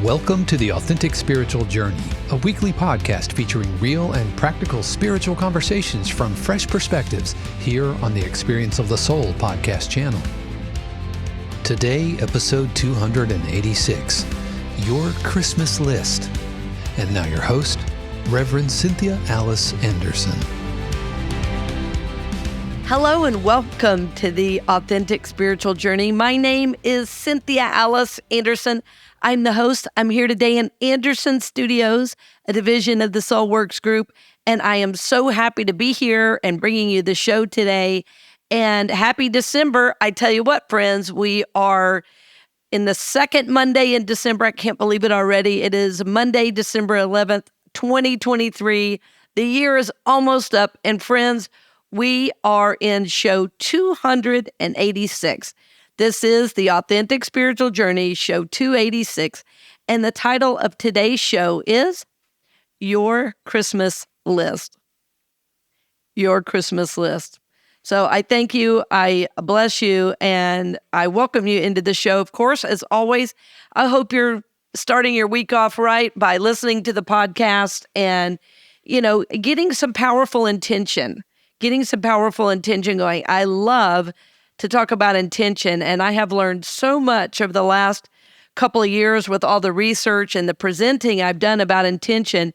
Welcome to the Authentic Spiritual Journey, a weekly podcast featuring real and practical spiritual conversations from fresh perspectives here on the Experience of the Soul podcast channel. Today, episode 286, Your Christmas List. And now your host, Reverend Cynthia Alice Anderson. Hello and welcome to the Authentic Spiritual Journey. My name is Cynthia Alice Anderson. I'm the host. I'm here today in Anderson Studios, a division of the Soulworks Group, and I am so happy to be here and bringing you the show today. And happy December. I tell you what, friends, we are in the second Monday in December. I can't believe it already. It is Monday, December 11th, 2023. The year is almost up, and friends, we are in show 286. This is the Authentic Spiritual Journey, show 286, and the title of today's show is Your Christmas List. Your Christmas List. So I thank you, I bless you, and I welcome you into the show. Of course, as always, I hope you're starting your week off right by listening to the podcast and, getting some powerful intention going. I love to talk about intention, and I have learned so much over the last couple of years with all the research and the presenting I've done about intention,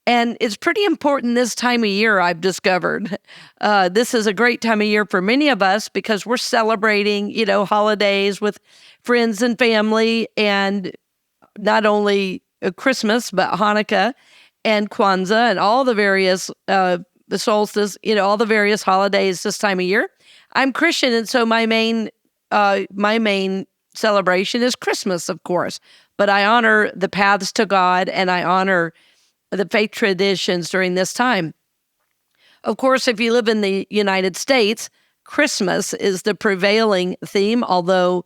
and it's pretty important this time of year, I've discovered. This is a great time of year for many of us because we're celebrating, holidays with friends and family, and not only Christmas, but Hanukkah and Kwanzaa and all the various the solstice, all the various holidays this time of year. I'm Christian, and so my main celebration is Christmas, of course. But I honor the paths to God, and I honor the faith traditions during this time. Of course, if you live in the United States, Christmas is the prevailing theme, although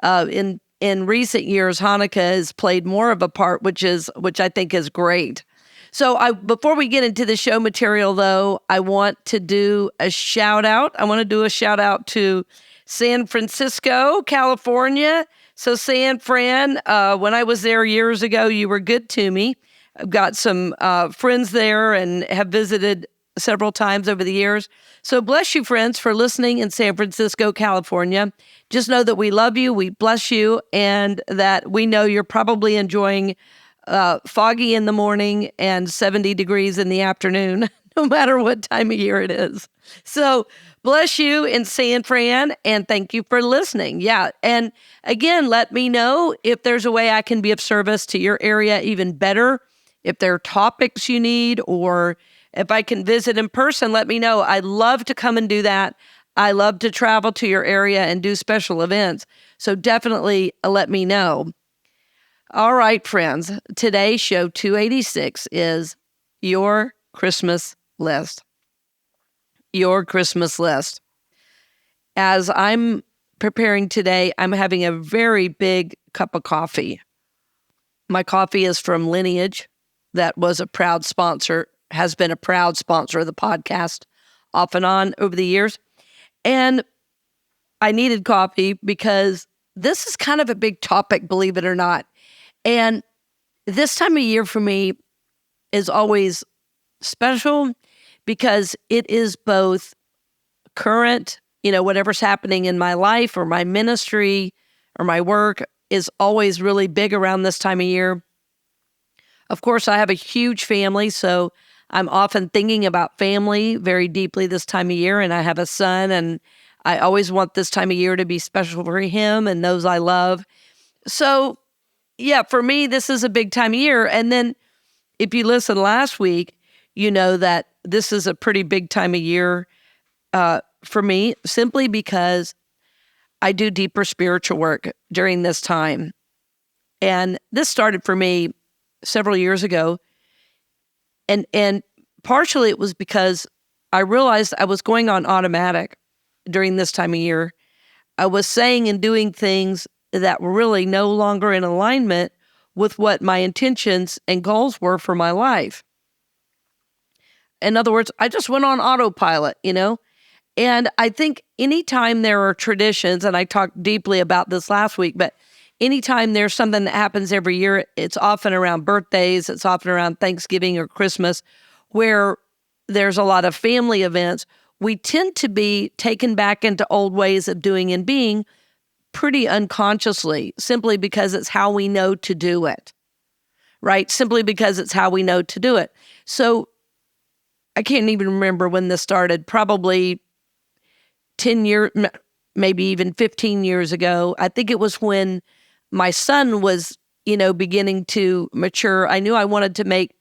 in recent years, Hanukkah has played more of a part, which I think is great. So before we get into the show material, though, I want to do a shout out. I want to do a shout out to San Francisco, California. So San Fran, when I was there years ago, you were good to me. I've got some friends there and have visited several times over the years. So bless you, friends, for listening in San Francisco, California. Just know that we love you, we bless you, and that we know you're probably enjoying foggy in the morning and 70 degrees in the afternoon, no matter what time of year it is. So bless you in San Fran, and thank you for listening. Yeah, and again, let me know if there's a way I can be of service to your area even better. If there are topics you need, or if I can visit in person, let me know. I'd love to come and do that. I love to travel to your area and do special events. So definitely let me know. All right, friends, today's show 286 is Your Christmas List. Your Christmas List. As I'm preparing today, I'm having a very big cup of coffee. My coffee is from Lineage, that has been a proud sponsor of the podcast off and on over the years. And I needed coffee because this is kind of a big topic, believe it or not. And this time of year for me is always special because it is both current, whatever's happening in my life or my ministry or my work is always really big around this time of year. Of course, I have a huge family, so I'm often thinking about family very deeply this time of year, and I have a son, and I always want this time of year to be special for him and those I love. So yeah, for me, this is a big time of year. And then if you listened last week, you know that this is a pretty big time of year for me, simply because I do deeper spiritual work during this time. And this started for me several years ago. And partially it was because I realized I was going on automatic during this time of year. I was saying and doing things that were really no longer in alignment with what my intentions and goals were for my life. In other words, I just went on autopilot, And I think anytime there are traditions, and I talked deeply about this last week, but anytime there's something that happens every year, it's often around birthdays, it's often around Thanksgiving or Christmas, where there's a lot of family events, we tend to be taken back into old ways of doing and being pretty unconsciously, simply because it's how we know to do it, right? Simply because it's how we know to do it. So I can't even remember when this started, probably 10 years, maybe even 15 years ago. I think it was when my son was, beginning to mature. I knew I wanted to make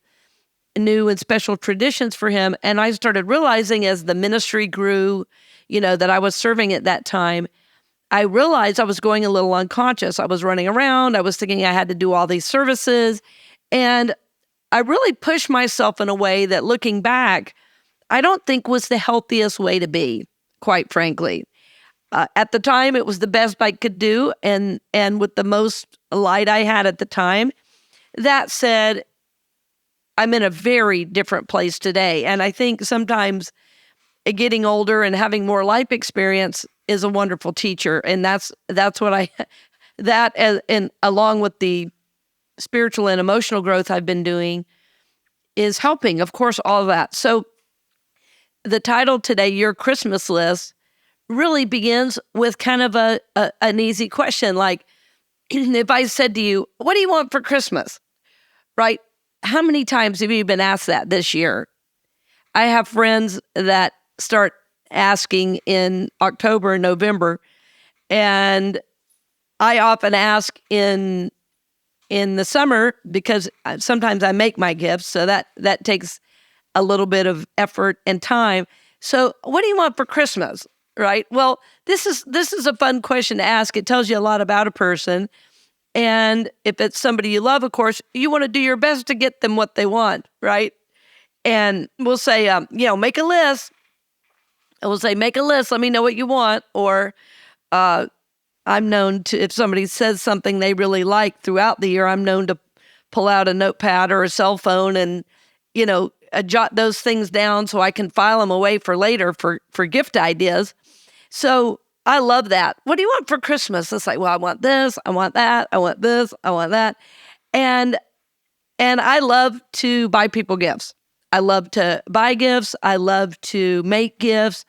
new and special traditions for him. And I started realizing as the ministry grew, that I was serving at that time, I realized I was going a little unconscious. I was running around. I was thinking I had to do all these services. And I really pushed myself in a way that, looking back, I don't think was the healthiest way to be, quite frankly. At the time, it was the best I could do, and with the most light I had at the time. That said, I'm in a very different place today. And I think sometimes getting older and having more life experience is a wonderful teacher. And that's what and along with the spiritual and emotional growth I've been doing is helping, of course, all of that. So the title today, Your Christmas List, really begins with kind of an easy question. Like, if I said to you, what do you want for Christmas? Right? How many times have you been asked that this year? I have friends that start asking in October and November, and I often ask in the summer because sometimes I make my gifts, so that takes a little bit of effort and time. So, what do you want for Christmas? Right? Well, this is a fun question to ask. It tells you a lot about a person. And if it's somebody you love, of course, you want to do your best to get them what they want, right? And we'll say, make a list. And we'll say, make a list. Let me know what you want. Or I'm known to, if somebody says something they really like throughout the year, I'm known to pull out a notepad or a cell phone and, jot those things down so I can file them away for later for gift ideas. So I love that. What do you want for Christmas? It's like, well, I want this, I want that, I want this, I want that. And I love to buy people gifts. I love to buy gifts. I love to make gifts.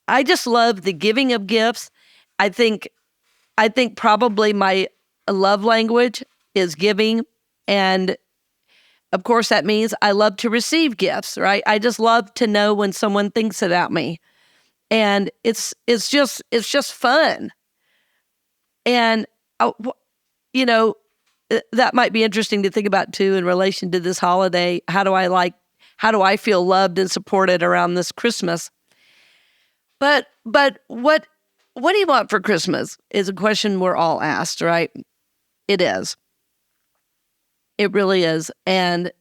I just love the giving of gifts. I think probably my love language is giving. And of course, that means I love to receive gifts, right? I just love to know when someone thinks about me. And it's just fun. And, that might be interesting to think about too in relation to this holiday. How do I feel loved and supported around this Christmas? But what do you want for Christmas is a question we're all asked, right? It is. It really is. And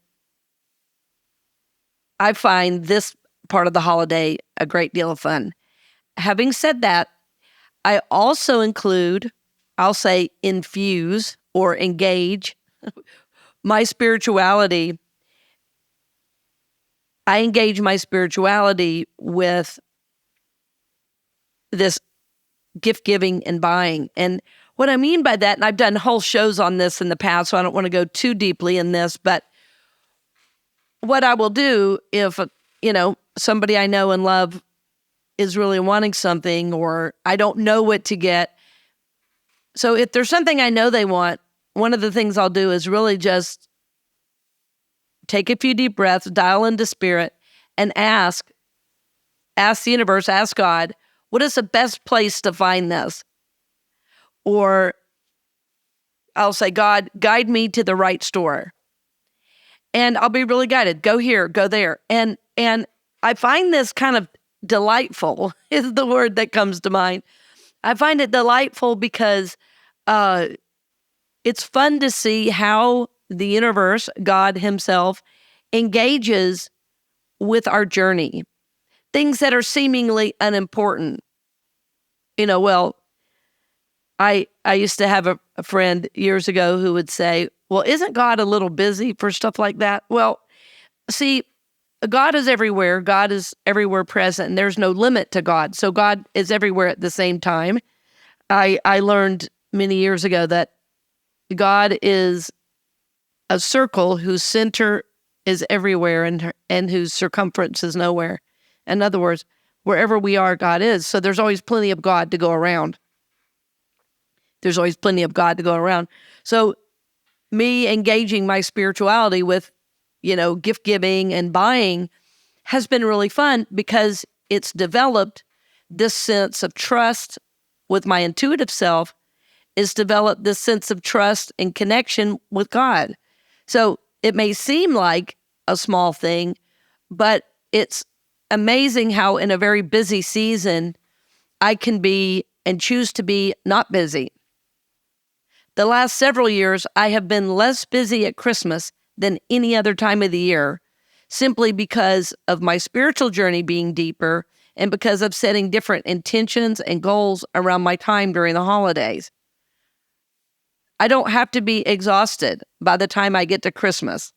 I find this part of the holiday a great deal of fun. Having said that, I also include, I'll say infuse or engage my spirituality. I engage my spirituality with this gift giving and buying. And what I mean by that, and I've done whole shows on this in the past, so I don't want to go too deeply in this, but what I will do if, somebody I know and love is really wanting something, or I don't know what to get. So if there's something I know they want, one of the things I'll do is really just take a few deep breaths, dial into spirit, and ask the universe, ask God, what is the best place to find this? Or I'll say, God, guide me to the right store. And I'll be really guided. Go here, go there. And I find this kind of delightful is the word that comes to mind. I find it delightful because it's fun to see how the universe, God himself, engages with our journey. Things that are seemingly unimportant. I used to have a friend years ago who would say, well, isn't God a little busy for stuff like that? Well, see, God is everywhere. God is everywhere present, and there's no limit to God. So God is everywhere at the same time. I learned many years ago that God is a circle whose center is everywhere and whose circumference is nowhere. In other words, wherever we are, God is. So there's always plenty of God to go around. There's always plenty of God to go around. So me engaging my spirituality with, gift giving and buying has been really fun because it's developed this sense of trust with my intuitive self. It's developed this sense of trust and connection with God. So it may seem like a small thing, but it's amazing how in a very busy season, I can be and choose to be not busy. The last several years, I have been less busy at Christmas than any other time of the year, simply because of my spiritual journey being deeper and because of setting different intentions and goals around my time during the holidays. I don't have to be exhausted by the time I get to Christmas.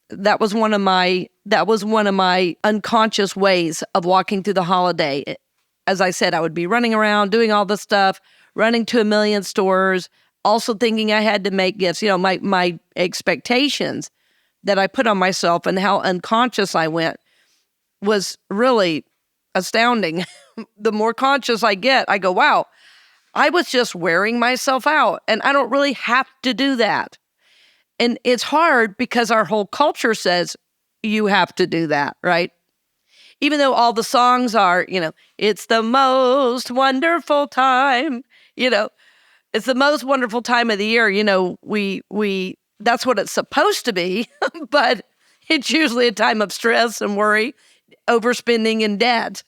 That was one of my unconscious ways of walking through the holiday. As I said, I would be running around, doing all the stuff, running to a million stores, also thinking I had to make gifts. My expectations that I put on myself and how unconscious I went was really astounding. The more conscious I get, I go, wow, I was just wearing myself out, and I don't really have to do that. And it's hard because our whole culture says you have to do that, right? Even though all the songs are, it's the most wonderful time, it's the most wonderful time of the year. We that's what it's supposed to be, but it's usually a time of stress and worry, overspending and debt.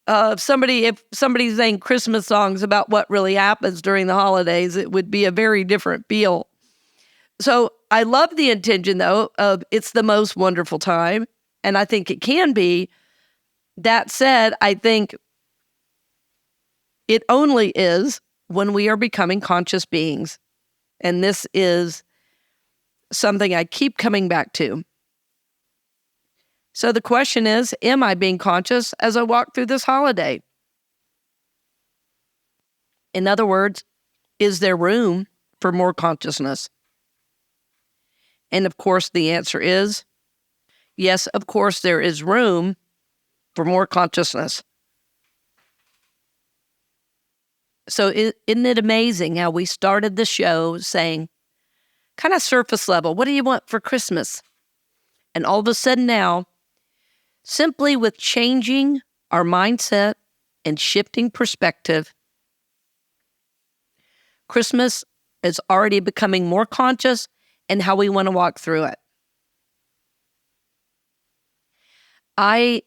If somebody's saying Christmas songs about what really happens during the holidays, it would be a very different feel. So I love the intention, though, of it's the most wonderful time, and I think it can be. That said, I think it only is when we are becoming conscious beings. And this is something I keep coming back to. So the question is, am I being conscious as I walk through this holiday? In other words, is there room for more consciousness? And of course, the answer is yes, of course, there is room for more consciousness. So isn't it amazing how we started the show saying, kind of surface level, what do you want for Christmas? And all of a sudden now, simply with changing our mindset and shifting perspective, Christmas is already becoming more conscious in how we want to walk through it. I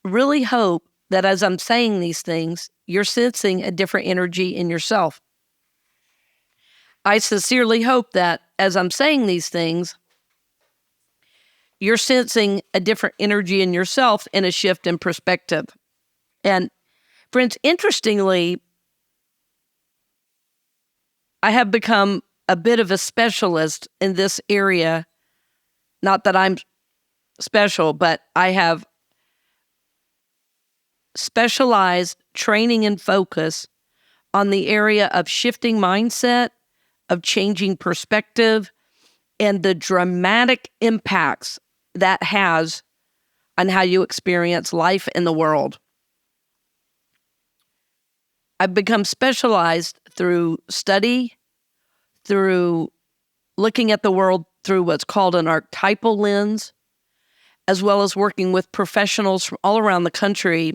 really hope that as I'm saying these things, you're sensing a different energy in yourself. I sincerely hope that as I'm saying these things, you're sensing a different energy in yourself and a shift in perspective. And friends, interestingly, I have become a bit of a specialist in this area. Not that I'm special, but I have specialized training and focus on the area of shifting mindset, of changing perspective, and the dramatic impacts that has on how you experience life in the world. I've become specialized through study, through looking at the world through what's called an archetypal lens, as well as working with professionals from all around the country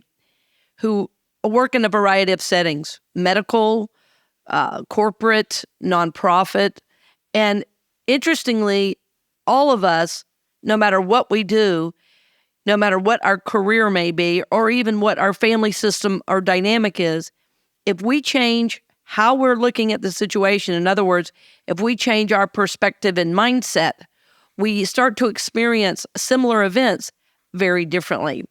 who work in a variety of settings, medical, corporate, nonprofit. And interestingly, all of us, no matter what we do, no matter what our career may be, or even what our family system or dynamic is, if we change how we're looking at the situation, in other words, if we change our perspective and mindset, we start to experience similar events very differently.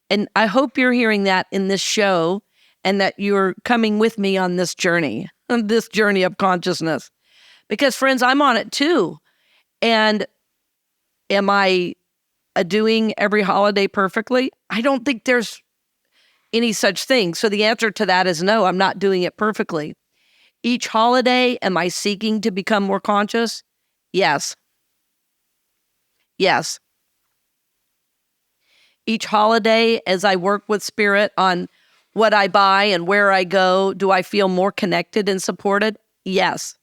And I hope you're hearing that in this show and that you're coming with me on this journey of consciousness. Because friends, I'm on it too. And am I doing every holiday perfectly? I don't think there's any such thing. So the answer to that is no, I'm not doing it perfectly. Each holiday, am I seeking to become more conscious? Yes. Yes. Each holiday, as I work with Spirit on what I buy and where I go, do I feel more connected and supported? Yes.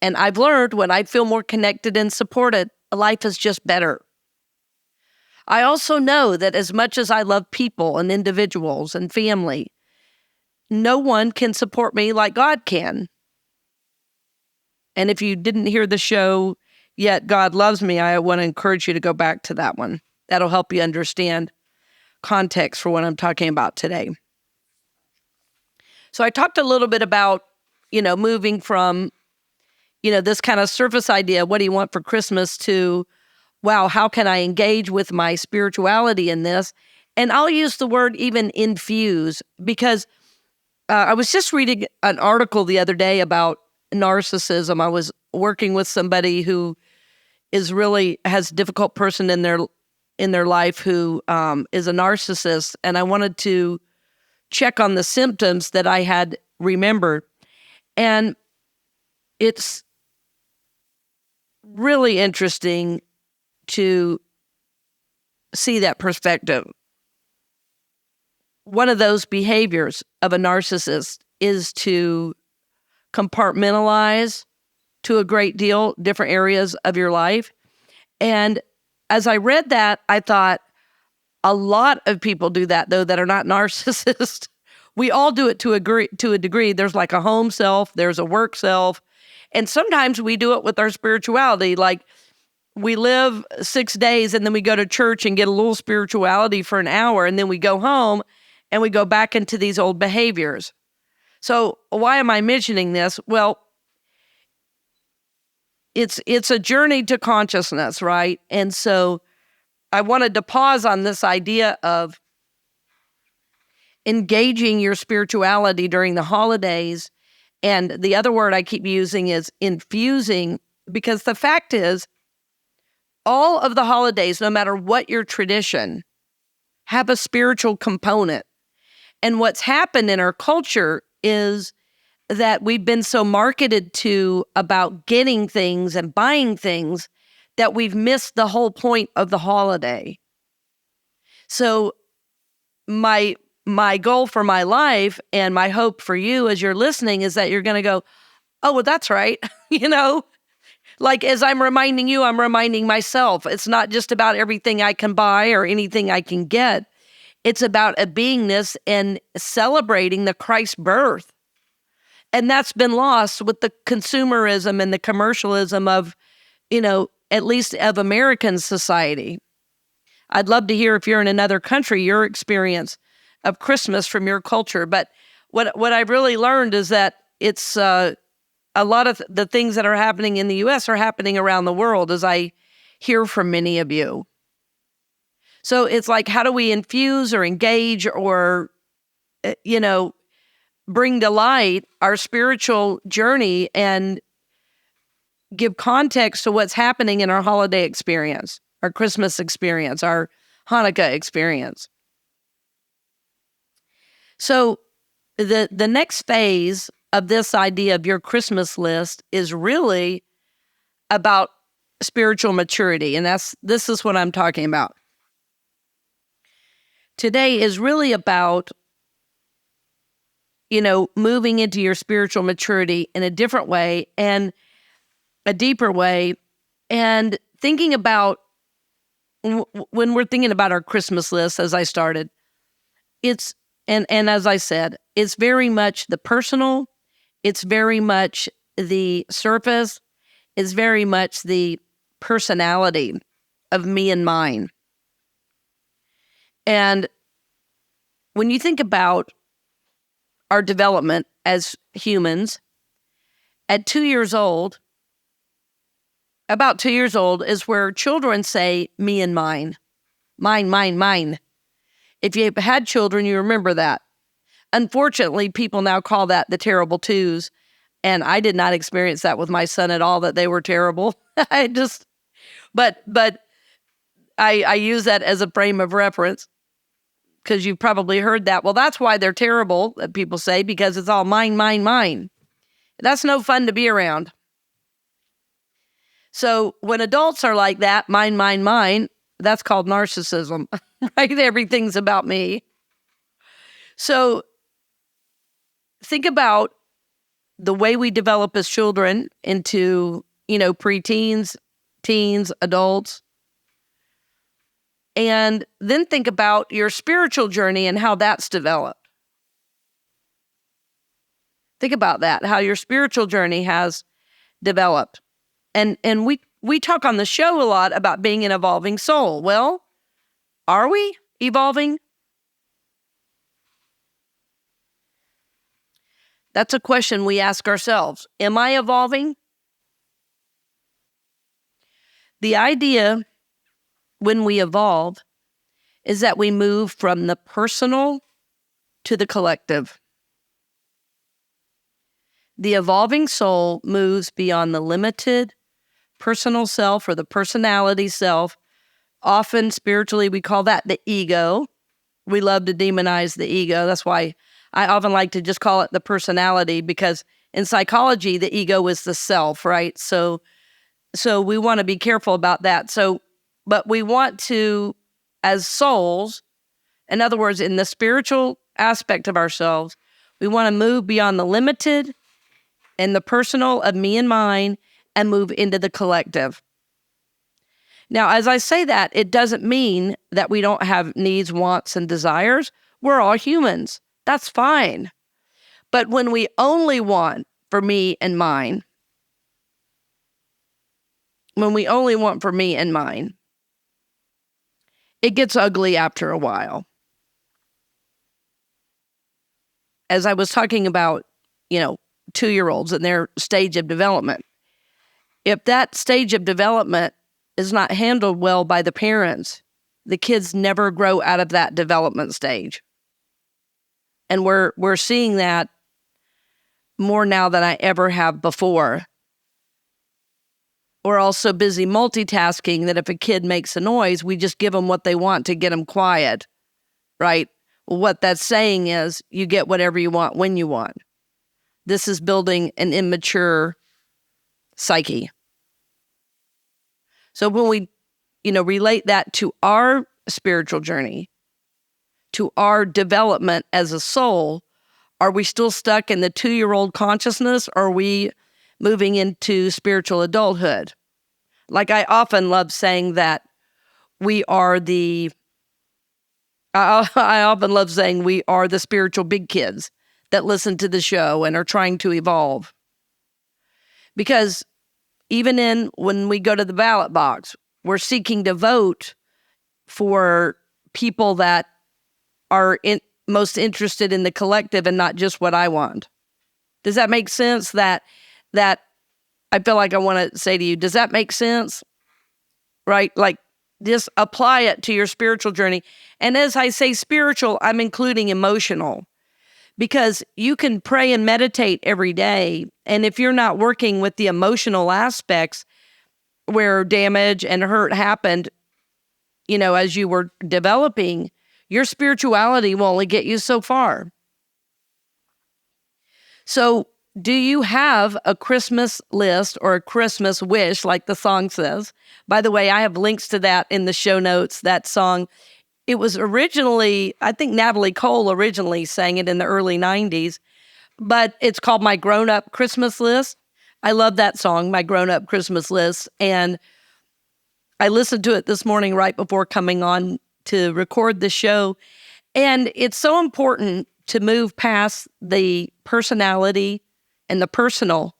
And I've learned when I feel more connected and supported, life is just better. I also know that as much as I love people and individuals and family, no one can support me like God can. And if you didn't hear the show yet, God Loves Me, I want to encourage you to go back to that one. That'll help you understand context for what I'm talking about today. So I talked a little bit about, moving from, this kind of surface idea, what do you want for Christmas, to, wow, how can I engage with my spirituality in this? And I'll use the word even infuse, because I was just reading an article the other day about narcissism. I was working with somebody who has a difficult person in their life who is a narcissist, and I wanted to check on the symptoms that I had remembered. And it's really interesting to see that perspective. One of those behaviors of a narcissist is to compartmentalize to a great deal different areas of your life. And as I read that, I thought, a lot of people do that, though, that are not narcissists. We all do it to a degree. There's like a home self, there's a work self, and sometimes we do it with our spirituality. Like, we live 6 days and then we go to church and get a little spirituality for an hour, and then we go home and we go back into these old behaviors. So why am I mentioning this? Well, it's a journey to consciousness, right? And so I wanted to pause on this idea of engaging your spirituality during the holidays. And the other word I keep using is infusing, because the fact is, all of the holidays, no matter what your tradition, have a spiritual component. And what's happened in our culture is that we've been so marketed to about getting things and buying things that we've missed the whole point of the holiday. So my goal for my life and my hope for you as you're listening is that you're going to go, oh, well, that's right. Like, as I'm reminding you, I'm reminding myself. It's not just about everything I can buy or anything I can get. It's about a beingness and celebrating the Christ birth. And that's been lost with the consumerism and the commercialism of, at least of American society. I'd love to hear, if you're in another country, your experience of Christmas from your culture. But what I've really learned is that it's a lot of the things that are happening in the U.S. are happening around the world, as I hear from many of you. So it's like, how do we infuse or engage or, bring to light our spiritual journey and give context to what's happening in our holiday experience, our Christmas experience, our Hanukkah experience. So the next phase of this idea of your Christmas list is really about spiritual maturity, and this is what I'm talking about. Today is really about, moving into your spiritual maturity in a different way and a deeper way, and thinking about, when we're thinking about our Christmas list, as I started, it's, and as I said, it's very much the personal, it's very much the surface, it's very much the personality of me and mine. And when you think about our development as humans, at 2 years old, about 2 years old is where children say me and mine, mine, mine, mine. If you've had children, you remember that. Unfortunately, people now call that the terrible twos. And I did not experience that with my son at all, that they were terrible. But I use that as a frame of reference, because you've probably heard that. Well, that's why they're terrible, that people say, because it's all mine, mine, mine. That's no fun to be around. So when adults are like that, mine, that's called narcissism, right? Everything's about me. So think about the way we develop as children into, preteens, teens, adults. And then think about your spiritual journey and how that's developed. Think about that, how your spiritual journey has developed. And we talk on the show a lot about being an evolving soul. Well, are we evolving? That's a question we ask ourselves. Am I evolving? The idea when we evolve is that we move from the personal to the collective. The evolving soul moves beyond the limited personal self or the personality self. Often spiritually, we call that the ego. We love to demonize the ego. That's why I often like to just call it the personality, because in psychology, the ego is the self, right? So we want to be careful about that. But we want to, as souls, in other words, in the spiritual aspect of ourselves, we want to move beyond the limited and the personal of me and mine and move into the collective. Now, as I say that, it doesn't mean that we don't have needs, wants, and desires. We're all humans. That's fine. But when we only want for me and mine, it gets ugly after a while. As I was talking about, 2-year-olds and their stage of development. If that stage of development is not handled well by the parents, the kids never grow out of that development stage. And we're seeing that more now than I ever have before. We're also busy multitasking that if a kid makes a noise, we just give them what they want to get them quiet, right? Well, what that's saying is you get whatever you want when you want. This is building an immature psyche. So when we, relate that to our spiritual journey, to our development as a soul, are we still stuck in the 2-year-old consciousness, or are we moving into spiritual adulthood? Like I often love saying that we are I often love saying we are the spiritual big kids that listen to the show and are trying to evolve. Because even when we go to the ballot box, we're seeking to vote for people that are most interested in the collective and not just what I want. Does that make sense? That I feel like I want to say to you, does that make sense? Right? Like, just apply it to your spiritual journey. And as I say spiritual, I'm including emotional. Because you can pray and meditate every day, and if you're not working with the emotional aspects where damage and hurt happened, as you were developing, your spirituality will only get you so far. So, do you have a Christmas list or a Christmas wish, like the song says? By the way, I have links to that in the show notes, that song. It was originally, I think Natalie Cole originally sang it in the early 90s, but it's called My Grown Up Christmas List. I love that song, My Grown Up Christmas List. And I listened to it this morning right before coming on to record the show. And it's so important to move past the personality and the personal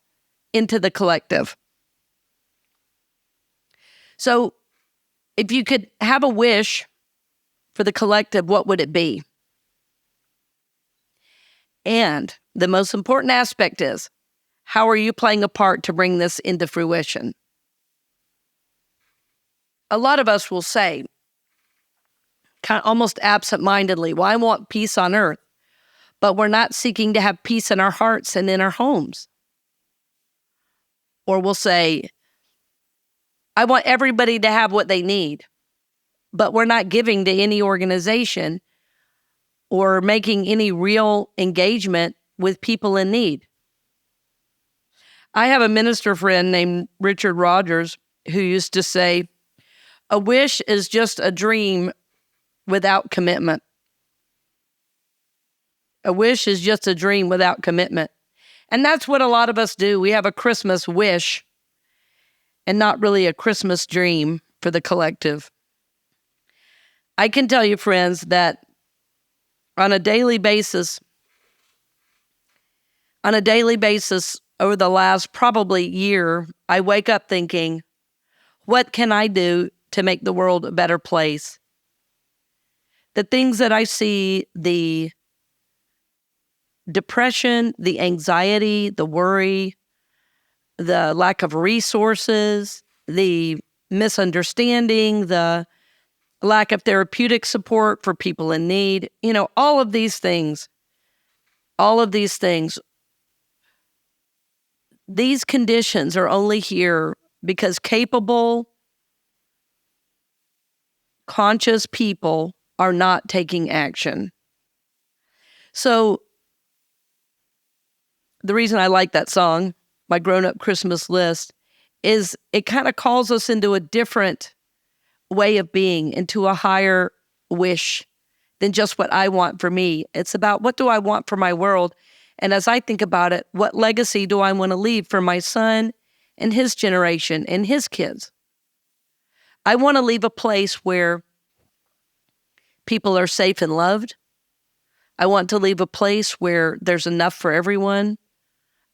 into the collective. So if you could have a wish for the collective, what would it be? And the most important aspect is, how are you playing a part to bring this into fruition? A lot of us will say, kind of almost absent-mindedly, well, I want peace on earth, but we're not seeking to have peace in our hearts and in our homes. Or we'll say, I want everybody to have what they need, but we're not giving to any organization or making any real engagement with people in need. I have a minister friend named Richard Rogers who used to say, a wish is just a dream without commitment. A wish is just a dream without commitment. And that's what a lot of us do. We have a Christmas wish and not really a Christmas dream for the collective. I can tell you, friends, that on a daily basis over the last probably year, I wake up thinking, what can I do to make the world a better place? The things that I see, the depression, the anxiety, the worry, the lack of resources, the misunderstanding, the lack of therapeutic support for people in need, all of these things, these conditions are only here because capable, conscious people are not taking action. So the reason I like that song, my grown-up Christmas list, is it kind of calls us into a different way of being, into a higher wish than just what I want for me. It's about what do I want for my world? And as I think about it, what legacy do I want to leave for my son and his generation and his kids? I want to leave a place where people are safe and loved. I want to leave a place where there's enough for everyone.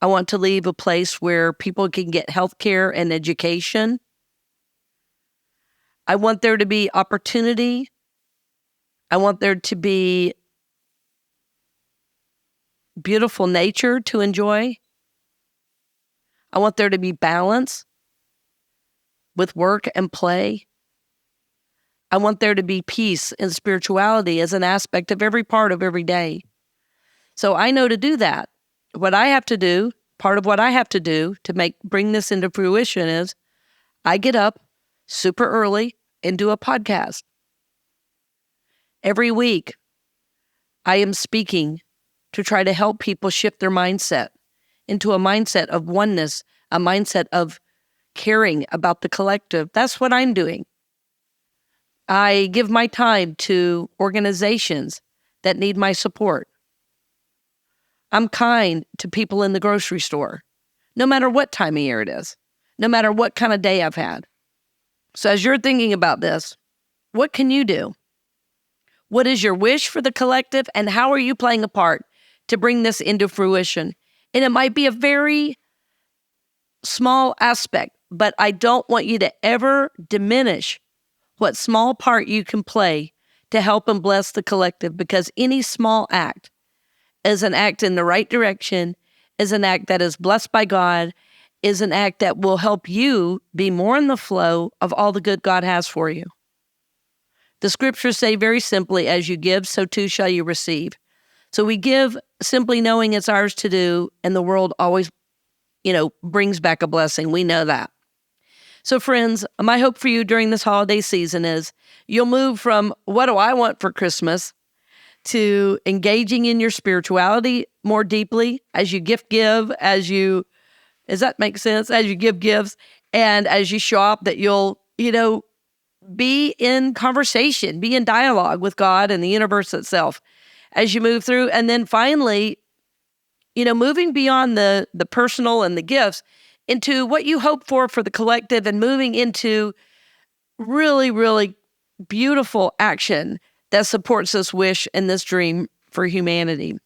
I want to leave a place where people can get health care and education. I want there to be opportunity. I want there to be beautiful nature to enjoy. I want there to be balance with work and play. I want there to be peace and spirituality as an aspect of every part of every day. So I know to do that, what I have to do, part of what I have to do to bring this into fruition is I get up super early and do a podcast. Every week, I am speaking to try to help people shift their mindset into a mindset of oneness, a mindset of caring about the collective. That's what I'm doing. I give my time to organizations that need my support. I'm kind to people in the grocery store, no matter what time of year it is, no matter what kind of day I've had. So as you're thinking about this, what can you do? What is your wish for the collective, and how are you playing a part to bring this into fruition? And it might be a very small aspect, but I don't want you to ever diminish what small part you can play to help and bless the collective, because any small act is an act in the right direction, is an act that is blessed by God, is an act that will help you be more in the flow of all the good God has for you. The scriptures say very simply, as you give, so too shall you receive. So we give simply knowing it's ours to do, and the world always, brings back a blessing. We know that. So friends, my hope for you during this holiday season is you'll move from what do I want for Christmas to engaging in your spirituality more deeply as you give, does that make sense? As you give gifts and as you shop, that you'll, be in conversation, be in dialogue with God and the universe itself as you move through. And then finally, moving beyond the personal and the gifts into what you hope for the collective, and moving into really, really beautiful action that supports this wish and this dream for humanity.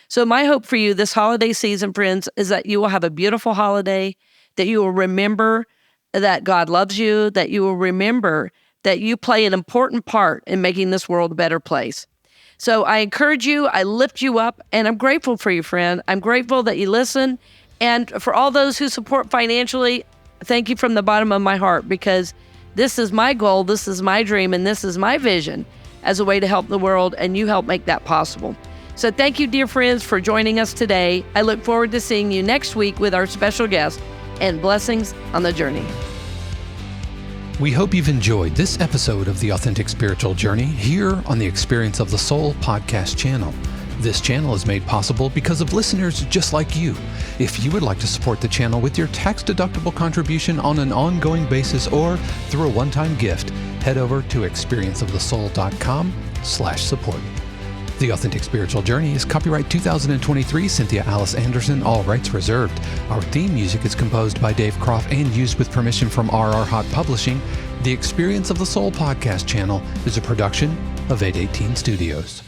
So my hope for you this holiday season, friends, is that you will have a beautiful holiday, that you will remember that God loves you, that you will remember that you play an important part in making this world a better place. So I encourage you, I lift you up, and I'm grateful for you, friend. I'm grateful that you listen. And for all those who support financially, thank you from the bottom of my heart, because this is my goal, this is my dream, and this is my vision as a way to help the world, and you help make that possible. So thank you, dear friends, for joining us today. I look forward to seeing you next week with our special guest, and blessings on the journey. We hope you've enjoyed this episode of The Authentic Spiritual Journey here on the Experience of the Soul podcast channel. This channel is made possible because of listeners just like you. If you would like to support the channel with your tax-deductible contribution on an ongoing basis or through a one-time gift, head over to experienceofthesoul.com/support. The Authentic Spiritual Journey is copyright 2023, Cynthia Alice Anderson, all rights reserved. Our theme music is composed by Dave Croft and used with permission from RR Hot Publishing. The Experience of the Soul podcast channel is a production of 818 Studios.